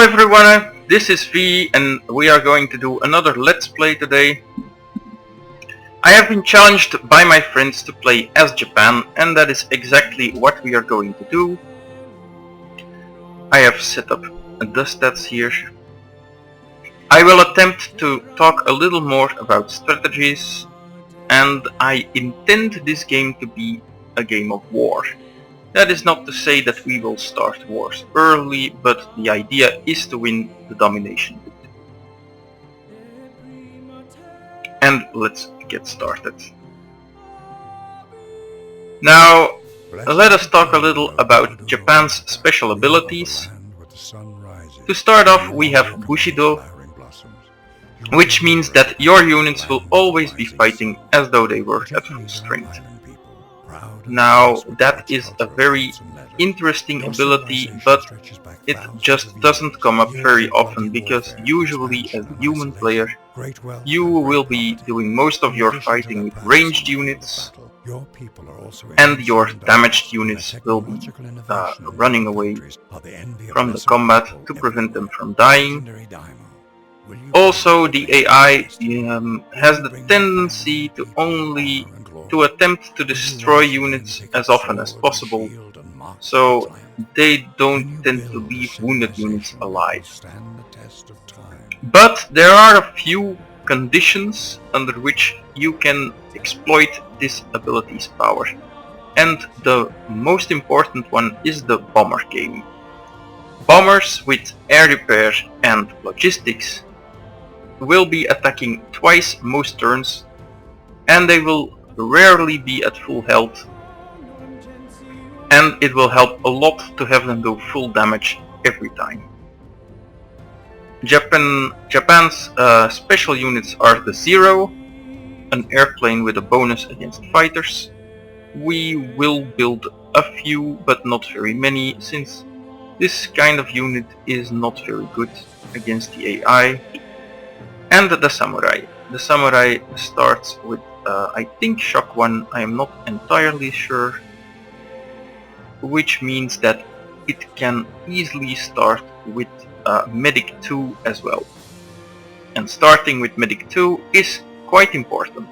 everyone, this is V and we are going to do another Let's Play today. I have been challenged by my friends to play as Japan, and that is exactly what we are going to do. I have set up the stats here. I will attempt to talk a little more about strategies, and I intend this game to be a game of war. That is not to say that we will start wars early, but the idea is to win the domination bit. And let's get started. Now, let us talk a little about Japan's special abilities. To start off, we have Bushido, which means that your units will always be fighting as though they were at full strength. Now, that is a very interesting ability, but it just doesn't come up very often, because usually as a human player you will be doing most of your fighting with ranged units, and your damaged units will be running away from the combat to prevent them from dying. Also, the AI has the tendency to attempt to destroy units as often as possible, so they don't tend to leave wounded units alive. But there are a few conditions under which you can exploit this ability's power, and the most important one is the bomber game. Bombers with air repair and logistics will be attacking twice most turns, and they will rarely be at full health, and it will help a lot to have them do full damage every time. Japan's special units are the Zero, an airplane with a bonus against fighters. We will build a few, but not very many, since this kind of unit is not very good against the AI. And the Samurai. The Samurai starts with I think Shock 1, I am not entirely sure, which means that it can easily start with Medic 2 as well. And starting with Medic 2 is quite important,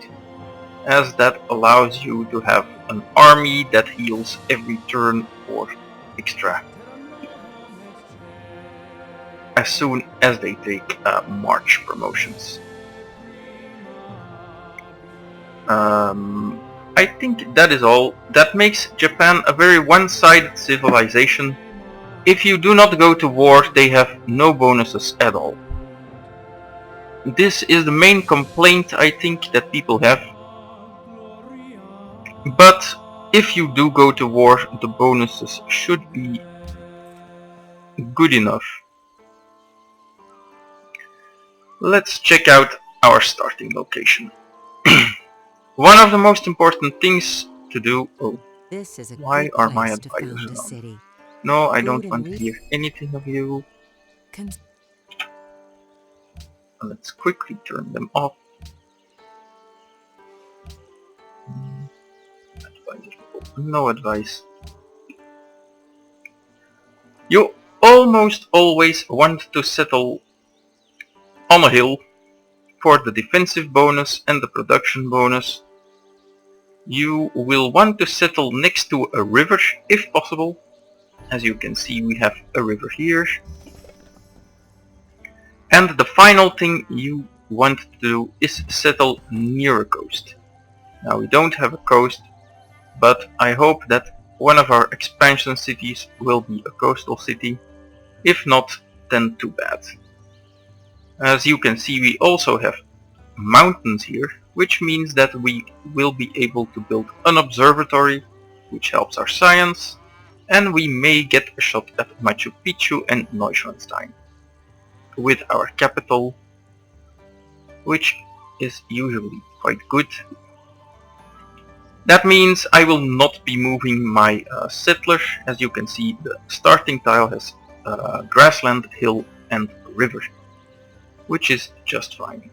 as that allows you to have an army that heals every turn for extra as soon as they take March promotions. I think that is all. That makes Japan a very one-sided civilization. If you do not go to war, they have no bonuses at all. This is the main complaint I think that people have. But if you do go to war, the bonuses should be good enough. Let's check out our starting location. One of the most important things to do... Oh, why are my advisors on? No, I don't want to hear anything of you. Let's quickly turn them off. No advice. You almost always want to settle on a hill for the defensive bonus and the production bonus. You will want to settle next to a river if possible. As you can see, we have a river here. And the final thing you want to do is settle near a coast. Now, we don't have a coast, but I hope that one of our expansion cities will be a coastal city. If not, then too bad. As you can see, we also have mountains here, which means that we will be able to build an observatory, which helps our science, and we may get a shot at Machu Picchu and Neuschwanstein with our capital, which is usually quite good. That means I will not be moving my settler. As you can see, the starting tile has grassland, hill and river, which is just fine.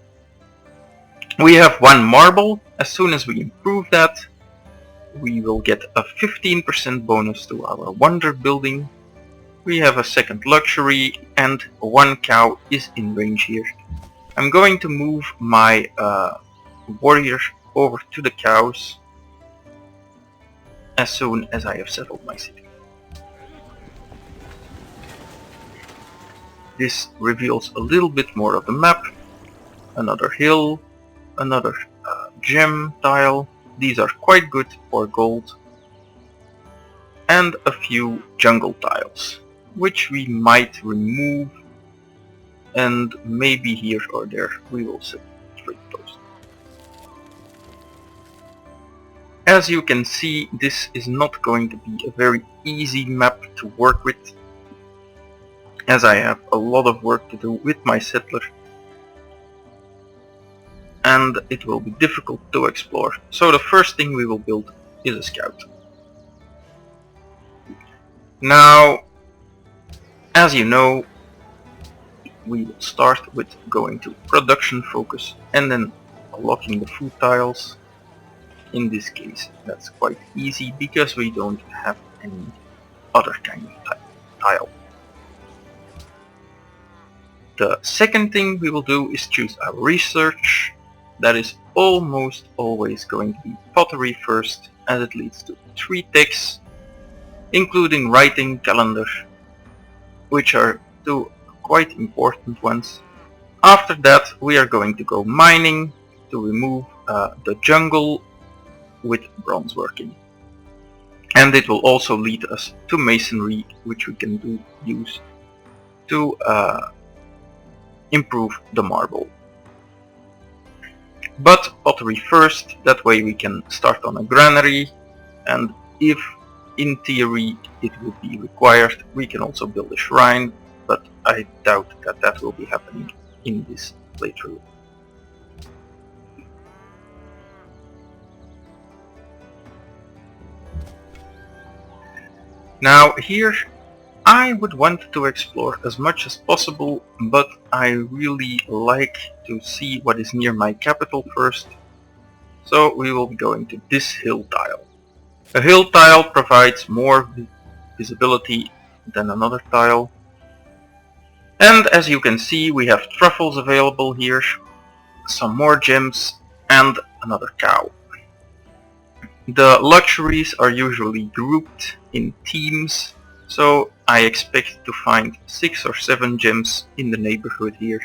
We have one marble. As soon as we improve that, we will get a 15% bonus to our wonder building, We have a second luxury and one cow is in range here. I'm going to move my warrior over to the cows as soon as I have settled my city. This reveals a little bit more of the map. Another hill, another gem tile. These are quite good for gold. And a few jungle tiles, which we might remove, and maybe here or there we will set trade post. As you can see, this is not going to be a very easy map to work with, as I have a lot of work to do with my settler, and it will be difficult to explore. So the first thing we will build is a scout. Now, as you know, we will start with going to production focus and then unlocking the food tiles. In this case, that's quite easy because we don't have any other kind of tile. The second thing we will do is choose our research. That is almost always going to be pottery first, as it leads to 3 techs, including writing, calendar, which are 2 quite important ones. After that we are going to go mining to remove the jungle with bronze working. And it will also lead us to masonry, which we can use to improve the marble. But pottery first, that way we can start on a granary, and if in theory it would be required, we can also build a shrine, but I doubt that that will be happening in this playthrough. Now here I would want to explore as much as possible, but I really like to see what is near my capital first. So we will be going to this hill tile. A hill tile provides more visibility than another tile. And as you can see, we have truffles available here, some more gems, and another cow. The luxuries are usually grouped in teams, so I expect to find 6 or 7 gems in the neighborhood here.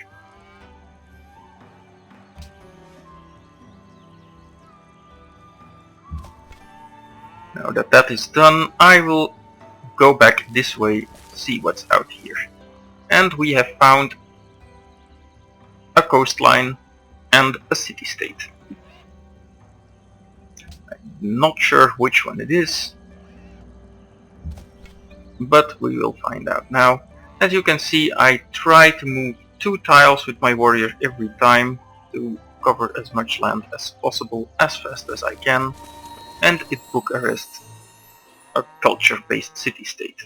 Now that that is done, I will go back this way, see what's out here. And we have found a coastline and a city-state. I'm not sure which one it is, but we will find out now. As you can see, I try to move 2 tiles with my warrior every time to cover as much land as possible as fast as I can, and it Bucharest, a culture-based city-state.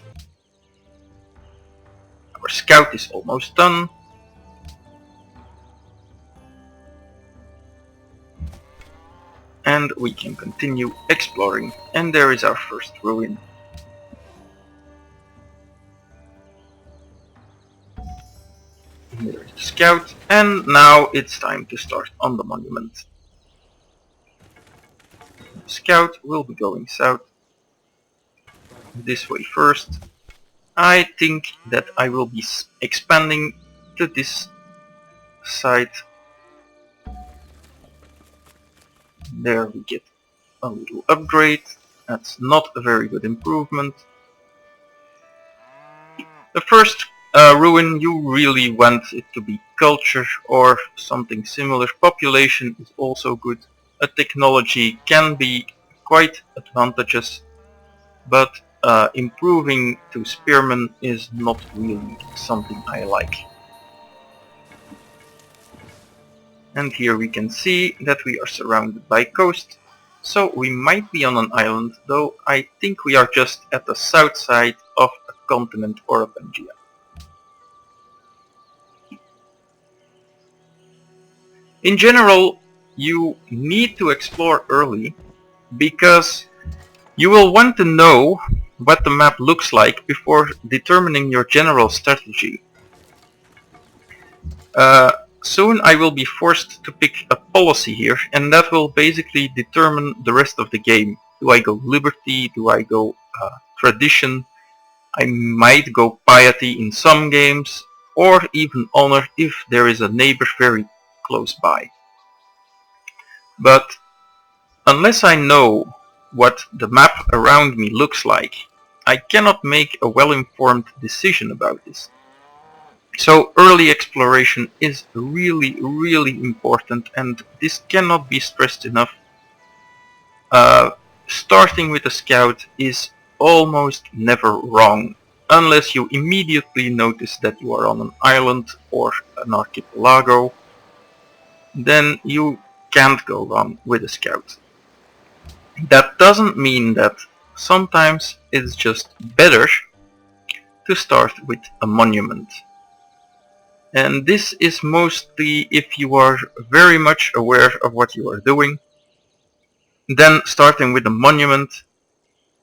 Our scout is almost done. And we can continue exploring, and there is our first ruin. There is the scout, and now it's time to start on the monument. The scout will be going south, this way first. I think that I will be expanding to this side. There we get a little upgrade. That's not a very good improvement. The first ruin, you really want it to be culture or something similar. Population is also good. A technology can be quite advantageous, but improving to spearmen is not really something I like. And here we can see that we are surrounded by coast, so we might be on an island, though I think we are just at the south side of a continent or a Pangea. In general, you need to explore early, because you will want to know what the map looks like before determining your general strategy. Soon I will be forced to pick a policy here, and that will basically determine the rest of the game. Do I go liberty? Do I go tradition? I might go piety in some games, or even honor if there is a neighbor very close by. But unless I know what the map around me looks like, I cannot make a well-informed decision about this. So early exploration is really important, and this cannot be stressed enough. Starting with a scout is almost never wrong, unless you immediately notice that you are on an island or an archipelago. Then you can't go wrong with a scout. That doesn't mean that sometimes it's just better to start with a monument. And this is mostly if you are very much aware of what you are doing. Then starting with a monument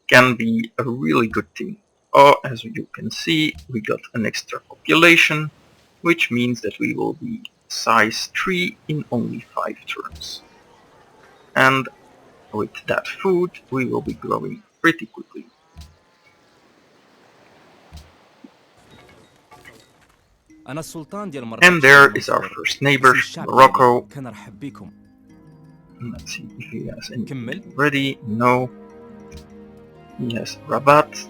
can be a really good thing. Oh, as you can see, we got an extra population, which means that we will be size 3 in only 5 turns. And with that food, we will be growing pretty quickly. And there is our first neighbor, Morocco. Let's see if he has anything ready. No. He has Rabat.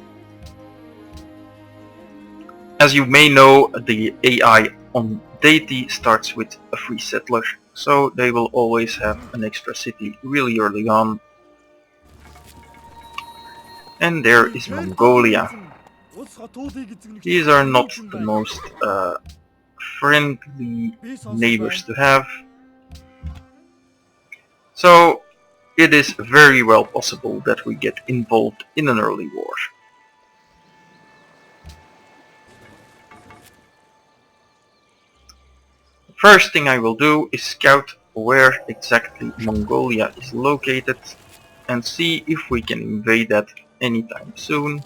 As you may know, the AI on Deity starts with a free settler, so they will always have an extra city really early on. And there is Mongolia. These are not the most friendly neighbors to have. So it is very well possible that we get involved in an early war. The first thing I will do is scout where exactly Mongolia is located and see if we can invade that anytime soon.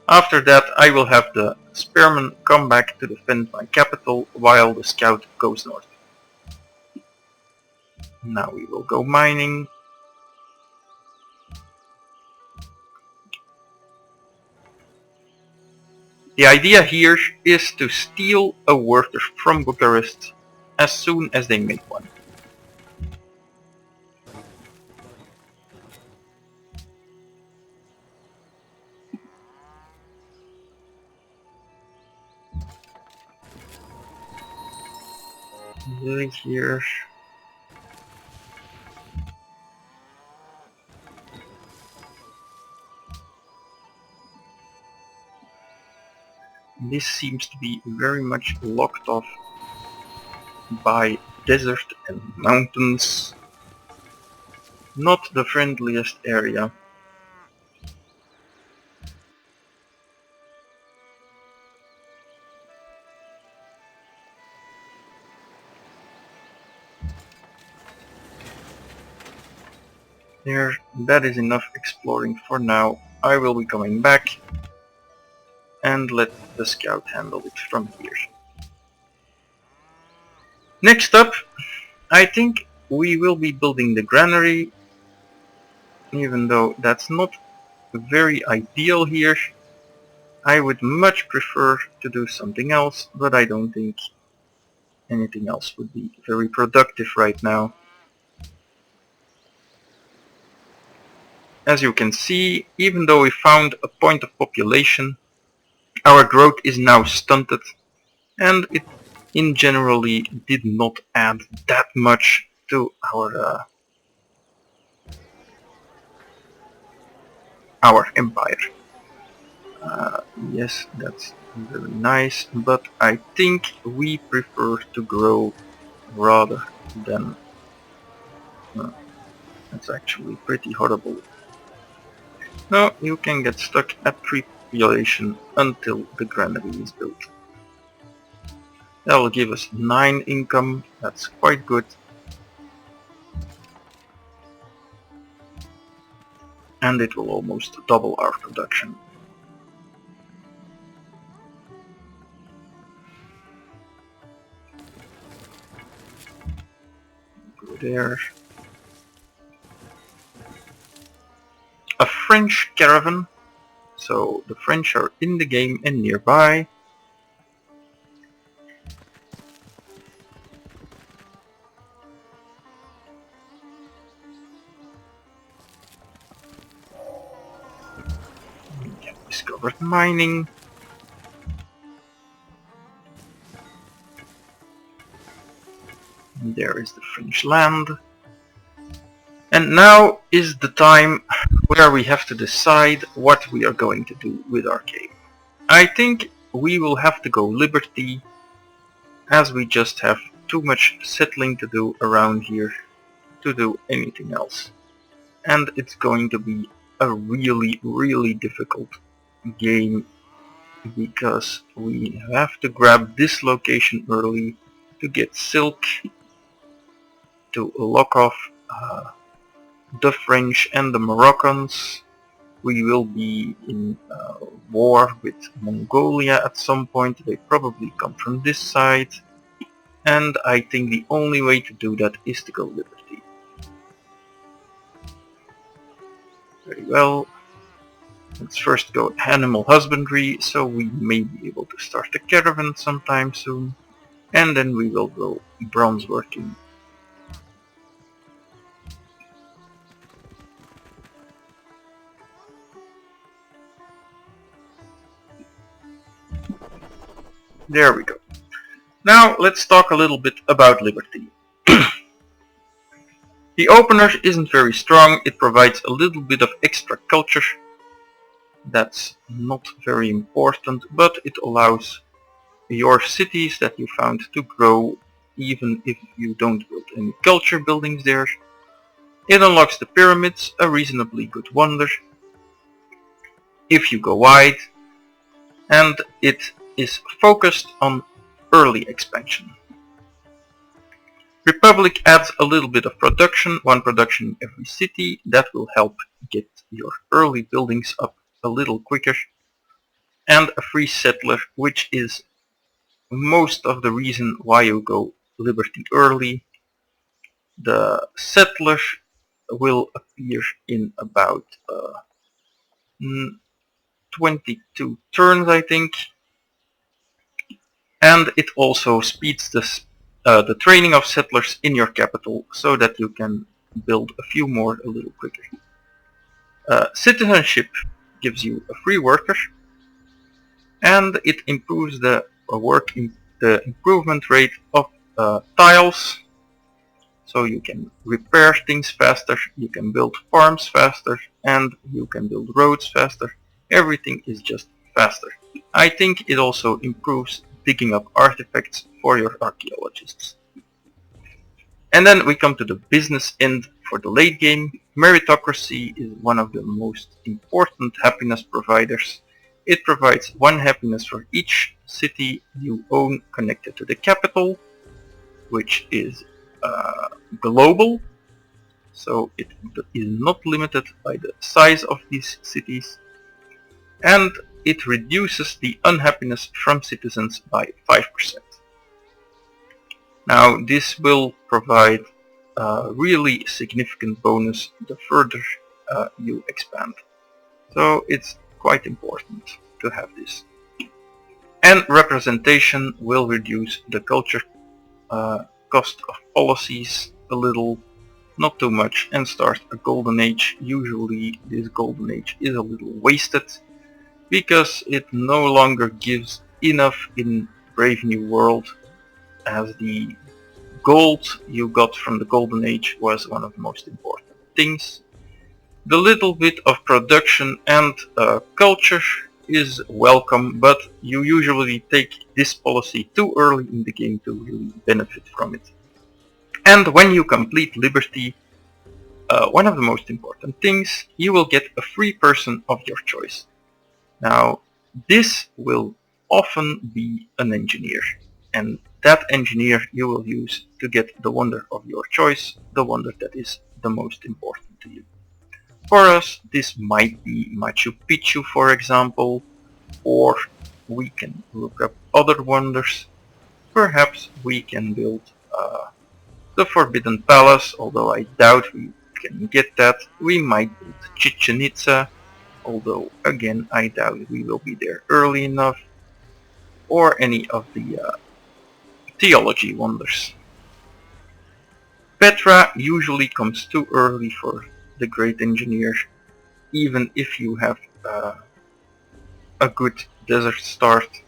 After that I will have the spearmen come back to defend my capital while the scout goes north. Now we will go mining. The idea here is to steal a worker from Bucharest as soon as they make one. Right here. This seems to be very much locked off by desert and mountains. Not the friendliest area. There, that is enough exploring for now. I will be coming back and let the scout handle it from here. Next up, I think we will be building the granary, even though that's not very ideal here. I would much prefer to do something else, but I don't think anything else would be very productive right now. As you can see, even though we found a point of population, our growth is now stunted, and it in generally did not add that much to our empire. Yes, that's very nice, but I think we prefer to grow rather than... that's actually pretty horrible. No, you can get stuck at pre-population until the granary is built. That will give us 9 income, that's quite good. and it will almost double our production. Go there. A French caravan, so the French are in the game and nearby. We have discovered mining. And there is the French land. And now is the time where we have to decide what we are going to do with our game. I think we will have to go Liberty, as we just have too much settling to do around here to do anything else. And it's going to be a really difficult game because we have to grab this location early to get silk to lock off the French and the Moroccans. We will be in war with Mongolia at some point. They probably come from this side, and I think the only way to do that is to go Liberty. Very well. Let's first go animal husbandry, so we may be able to start a caravan sometime soon, and then we will go bronze working. There we go. Now let's talk a little bit about Liberty. The opener isn't very strong, it provides a little bit of extra culture. That's not very important, but it allows your cities that you found to grow even if you don't build any culture buildings there. It unlocks the pyramids, a reasonably good wonder if you go wide, and it is focused on early expansion. Republic adds a little bit of production, one production in every city. That will help get your early buildings up a little quicker. And a free settler, which is most of the reason why you go Liberty early. The settler will appear in about 22 turns, I think. And it also speeds the training of settlers in your capital so that you can build a few more a little quicker. Citizenship gives you a free worker, and it improves the the improvement rate of tiles, so you can repair things faster, you can build farms faster, and you can build roads faster. Everything is just faster. I think it also improves digging up artifacts for your archaeologists. And then we come to the business end for the late game. Meritocracy is one of the most important happiness providers. It provides 1 happiness for each city you own connected to the capital, which is global, so it is not limited by the size of these cities. And it reduces the unhappiness from citizens by 5%. Now this will provide a really significant bonus the further you expand. So it's quite important to have this. And representation will reduce the culture cost of policies a little, not too much, and start a golden age. Usually this golden age is a little wasted because it no longer gives enough in Brave New World, as the gold you got from the golden age was one of the most important things. The little bit of production and culture is welcome, but you usually take this policy too early in the game to really benefit from it. And when you complete Liberty, one of the most important things, you will get a free person of your choice. Now, this will often be an engineer, and that engineer you will use to get the wonder of your choice, the wonder that is the most important to you. For us, this might be Machu Picchu, for example, or we can look up other wonders. Perhaps we can build the Forbidden Palace, although I doubt we can get that. We might build Chichen Itza, although again I doubt we will be there early enough, or any of the theology wonders. Petra usually comes too early for the great engineer, even if you have a good desert start,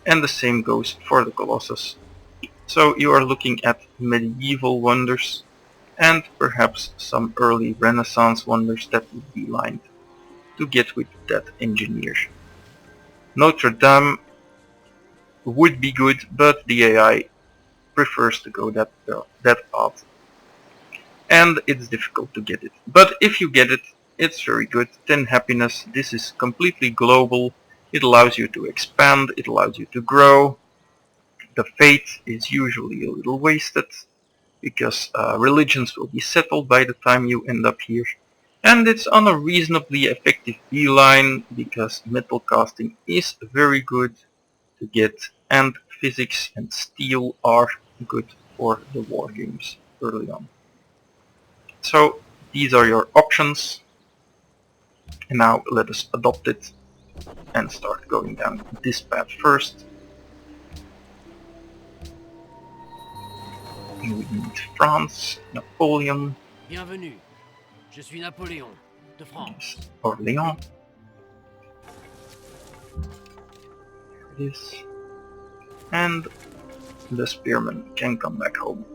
and the same goes for the Colossus. So you are looking at medieval wonders and perhaps some early Renaissance wonders that would be lined to get with that engineer. Notre Dame would be good, but the AI prefers to go that path, and it's difficult to get it. But if you get it, it's very good. 10 happiness, this is completely global. It allows you to expand, it allows you to grow. The faith is usually a little wasted, because religions will be settled by the time you end up here. And it's on a reasonably effective beeline, because metal casting is very good to get, and physics and steel are good for the war games early on. So these are your options, and now let us adopt it and start going down this path first. We need France, Napoleon. Bienvenue, je suis Napoléon, de France. Orléans. This. And the spearman can come back home.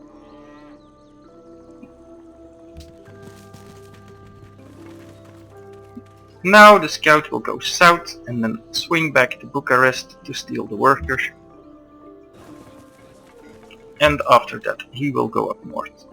Now the scout will go south and then swing back to Bucharest to steal the workers. And after that he will go up north.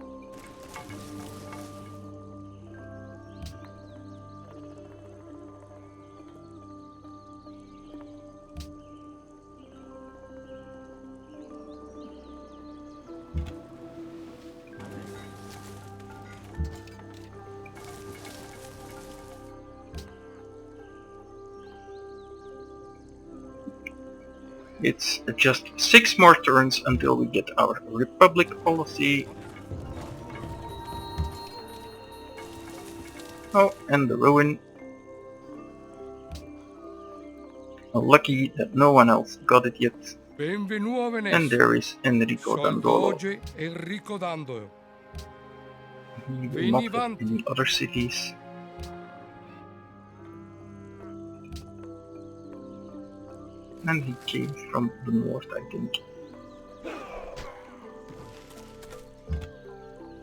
It's just 6 more turns until we get our Republic policy. Oh, and the ruin. Lucky that no one else got it yet. And there is Enrico Dandolo. He will not have any other cities. And he came from the north, I think.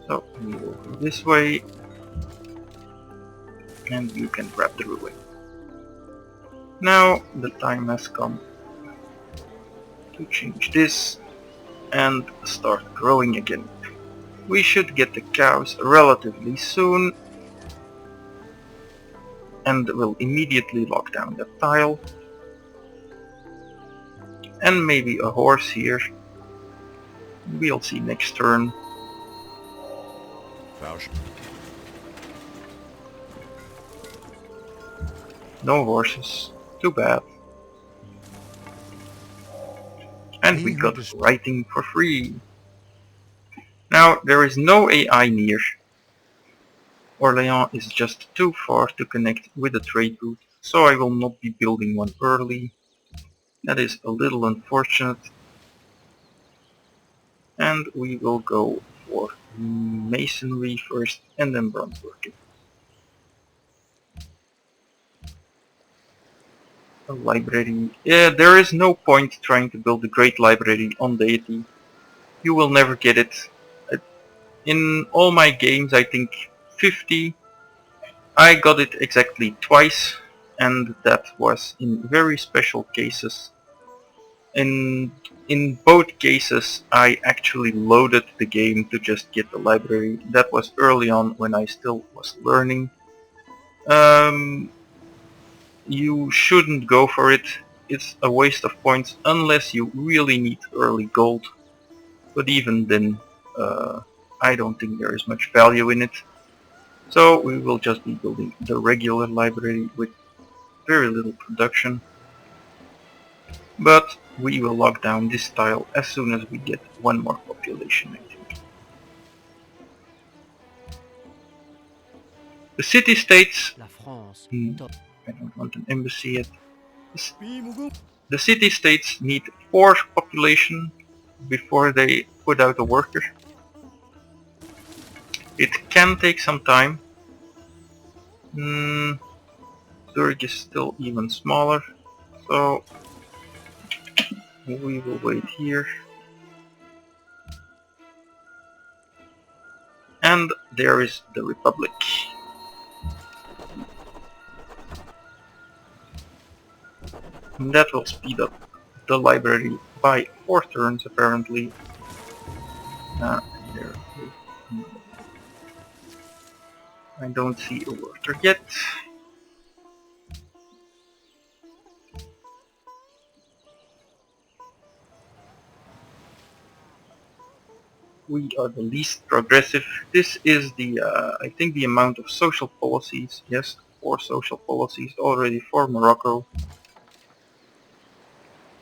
So we will go this way, and you can grab the ruin. Now the time has come to change this and start growing again. We should get the cows relatively soon, and will immediately lock down that tile. And maybe a horse here. We'll see next turn. No horses. Too bad. And we got writing for free. Now there is no AI near. Orléans is just too far to connect with a trade route, so I will not be building one early. That is a little unfortunate. And we will go for masonry first and then bronze working. A library. Yeah, there is no point trying to build a great library on Deity. You will never get it. In all my games, I think 50, I got it exactly twice, and that was in very special cases. In both cases I actually loaded the game to just get the library. That was early on when I still was learning. You shouldn't go for it. It's a waste of points unless you really need early gold. But even then, I don't think there is much value in it. So we will just be building the regular library with very little production. But we will lock down this tile as soon as we get one more population, I think. The city-states... La France. I don't want an embassy yet. Oui, Mougou. The city-states need 4 population before they put out a worker. It can take some time. Zurich is still even smaller, so we will wait here. And there is the Republic. And that will speed up the library by 4 turns apparently. There is... I don't see a worker yet. We are the least progressive. This is the, I think the amount of social policies. Yes, 4 social policies already for Morocco.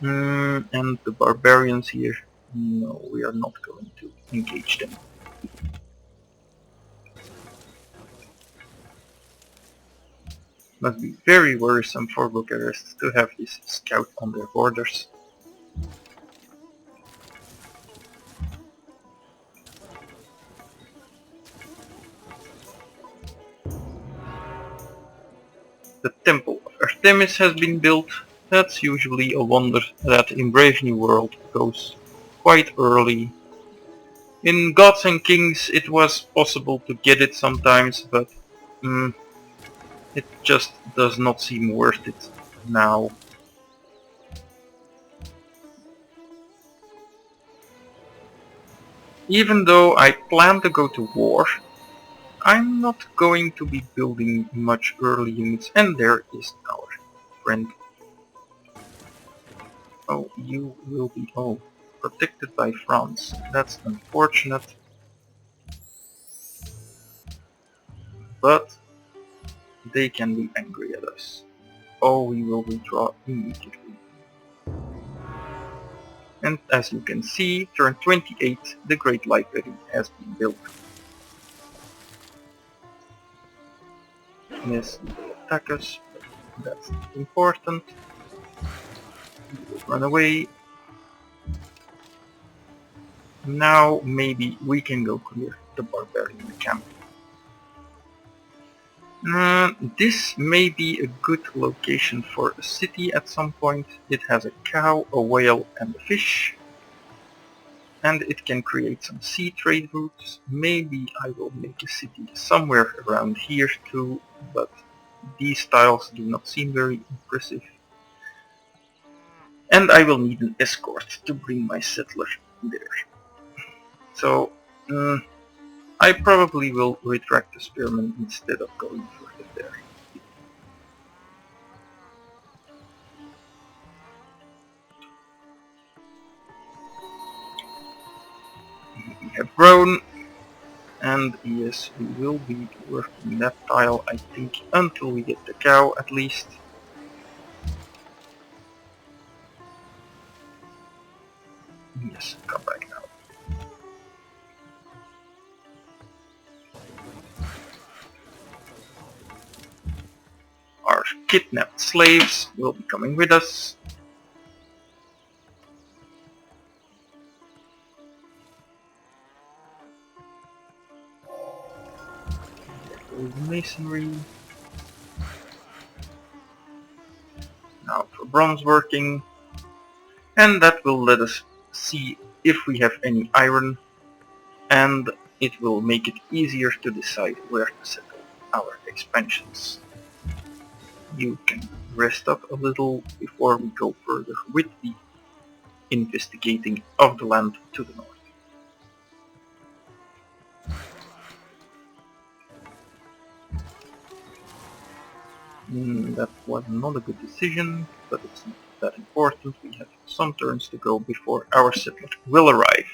And the barbarians here, no, we are not going to engage them. Must be very worrisome for Bucharest to have this scout on their borders. The Temple of Artemis has been built. That's usually a wonder that in Brave New World goes quite early. In Gods and Kings it was possible to get it sometimes, but it just does not seem worth it now. Even though I plan to go to war, I'm not going to be building much early units, and there is our friend. Oh, you will be protected by France. That's unfortunate. But they can be angry at us. Oh, we will withdraw immediately. And as you can see, turn 28, the Great Library has been built. Yes, they will attack us, but that's not important. We will run away. Now maybe we can go clear the barbarian camp. This may be a good location for a city at some point. It has a cow, a whale and a fish. And it can create some sea trade routes. Maybe I will make a city somewhere around here too, but these tiles do not seem very impressive. And I will need an escort to bring my settler there. So, I probably will retract the spearmen instead of going further there. We have grown, and yes, we will be working that tile, I think, until we get the cow at least. Yes, come back now. Our kidnapped slaves will be coming with us. There goes the masonry. Now for bronze working. And that will let us see if we have any iron, and it will make it easier to decide where to settle our expansions. You can rest up a little before we go further with the investigating of the land to the north. That was not a good decision, but it's not that important. We have some turns to go before our settler will arrive.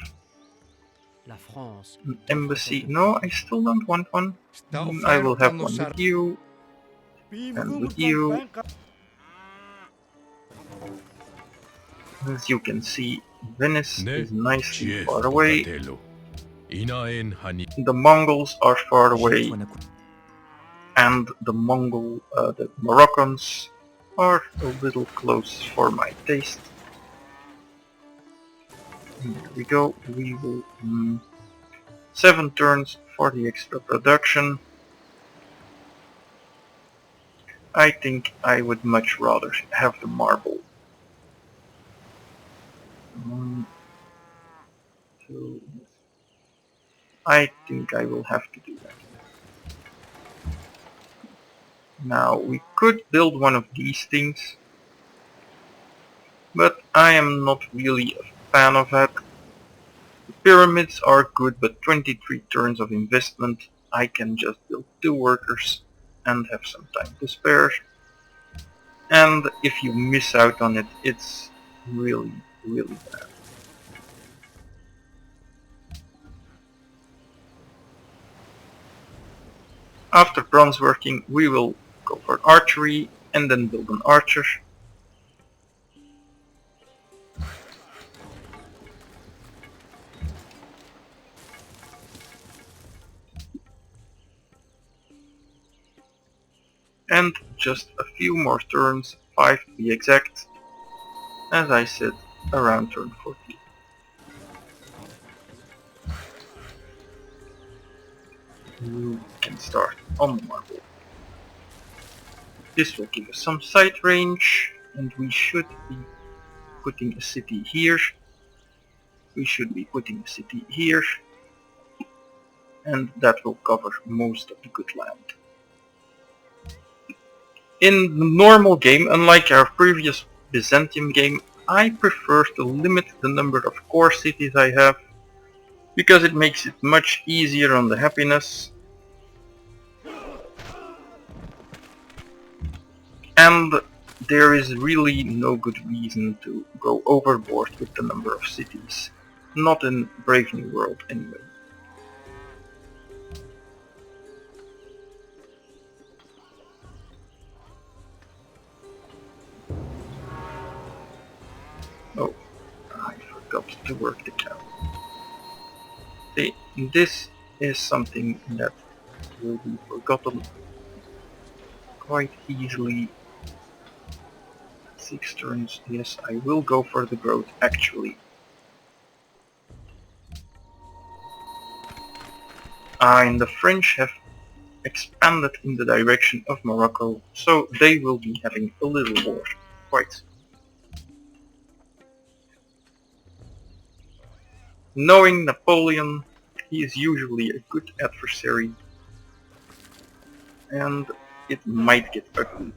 La France. An embassy. No, I still don't want one. I will have one with you. And with you. As you can see, Venice is nicely far away. The Mongols are far away. And the the Moroccans are a little close for my taste. Here we go. We will 7 turns for the extra production. I think I would much rather have the marble. 1, 2. I think I will have to do that. Now we could build one of these things, but I am not really a fan of that. The pyramids are good, but 23 turns of investment, I can just build 2 workers and have some time to spare. And if you miss out on it, it's really, really bad. After bronze working, we will go for archery and then build an archer. And just a few more turns, 5 to be exact, as I said, around turn 40. You can start on the marble. This will give us some sight range, and we should be putting a city here. We should be putting a city here, and that will cover most of the good land. In the normal game, unlike our previous Byzantium game, I prefer to limit the number of core cities I have, because it makes it much easier on the happiness. And there is really no good reason to go overboard with the number of cities. Not in Brave New World anyway. Oh, I forgot to work the cow. See, this is something that will be forgotten quite easily. 6 turns, yes, I will go for the growth actually. And the French have expanded in the direction of Morocco, so they will be having a little war, quite soon. Knowing Napoleon, he is usually a good adversary, and it might get ugly.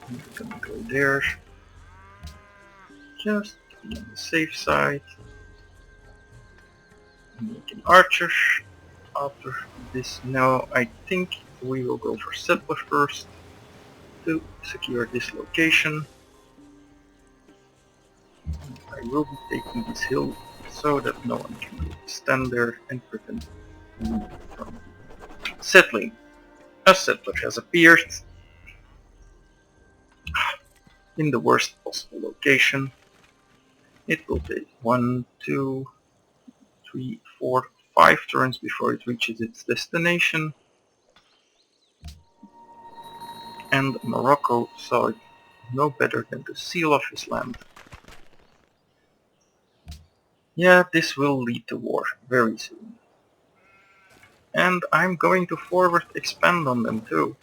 I'm gonna go there, just to be on the safe side. Make an archer. After this, now I think we will go for settler first to secure this location. I will be taking this hill so that no one can really stand there and prevent me from settling. A settler has appeared in the worst possible location. It will take 1, 2, 3, 4, 5 turns before it reaches its destination. And Morocco saw it no better than to seal off his land. Yeah, this will lead to war very soon. And I'm going to forward expand on them too.